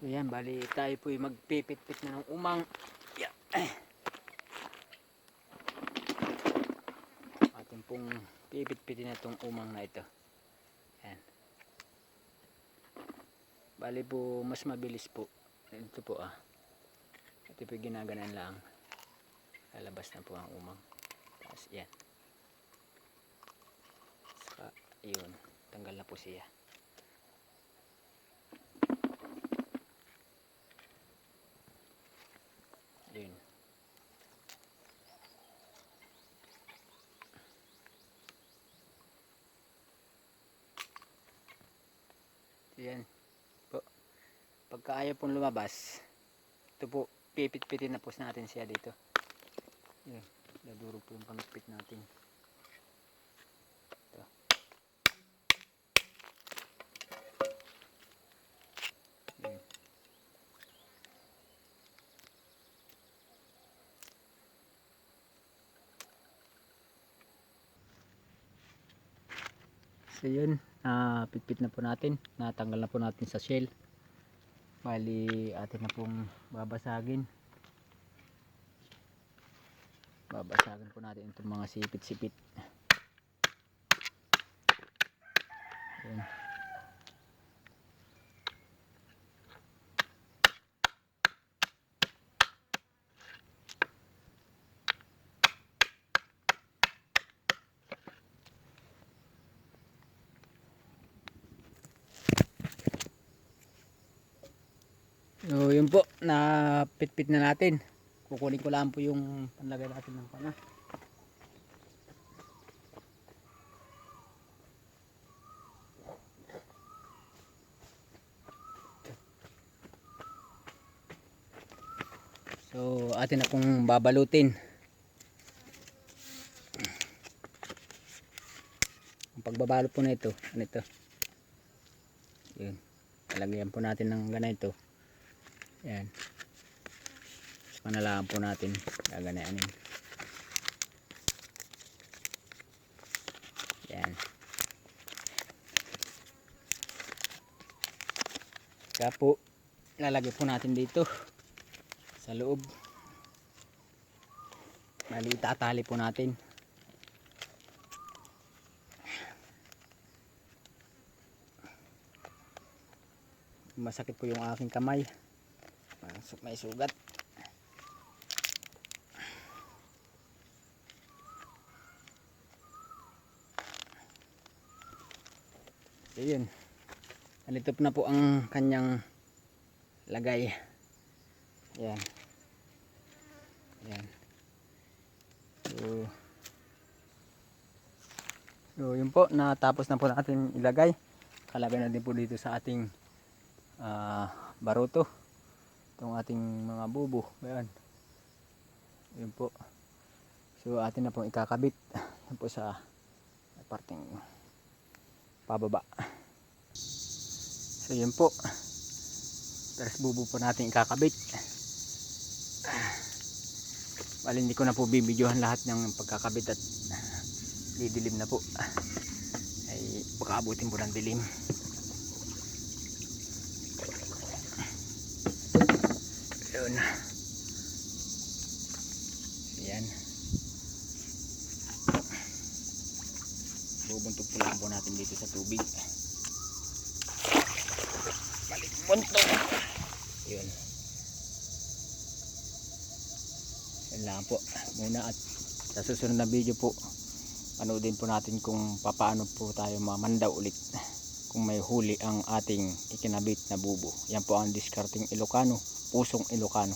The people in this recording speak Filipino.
So yan, bali tayo po magpipit-pit na ng umang. Yan. Atin pong pipit-pitin na itong umang na ito. Yan. Bali po mas mabilis po. Ito po ito po ginaganan lang. Lalabas na po ang umang. Tapos yan. Saka yun, tanggal na po siya. Yun. Yan po. Pagka ayaw pong lumabas, ito po, pipit-pitin na po natin siya dito. Yan. Daduro po yung pamipit natin. Ito. Yan. So yun, pitpit na po natin, natanggal na po natin sa shell. Bali atin na pong babasagin po natin itong mga sipit-sipit. Ayan. So yun po, na pitpit na natin. Kukunin ko lang po yung panlagay natin ng pana. So atin na pong babalutin. Ang pagbabalot po na ito, ano ito? Yun. Talagyan po natin ng ganito. Yan. Panalaan po natin. Gaganayanin. Yan. Kaya po, lalagay po natin dito sa loob. Bali, itatali po natin. Masakit po yung aking kamay. May sugat. Ayun. Nalitop na po ang kanyang lagay. Yan. Yan. So yun po, natapos na po natin ilagay. Kalagay na din po dito sa ating baruto. Itong ating mga bubo. Ayan. Yun po. So atin na pong ikakabit. Yan po sa parting pababa. So yun po. Pero bubo po natin ikakabit. Bali hindi ko na po bibidyohan lahat ng pagkakabit at didilim na po. Ay baka abutin po ng dilim. Yun. Ayan. Bubuntog po lang po natin dito sa tubig. Balik buntog. Yun. Yan lang po muna at sa susunod na video po panoodin po natin kung paano po tayo mamandaw ulit kung may huli ang ating ikinabit na bubo. Yan po ang discarding Ilocano, pusong Ilocano.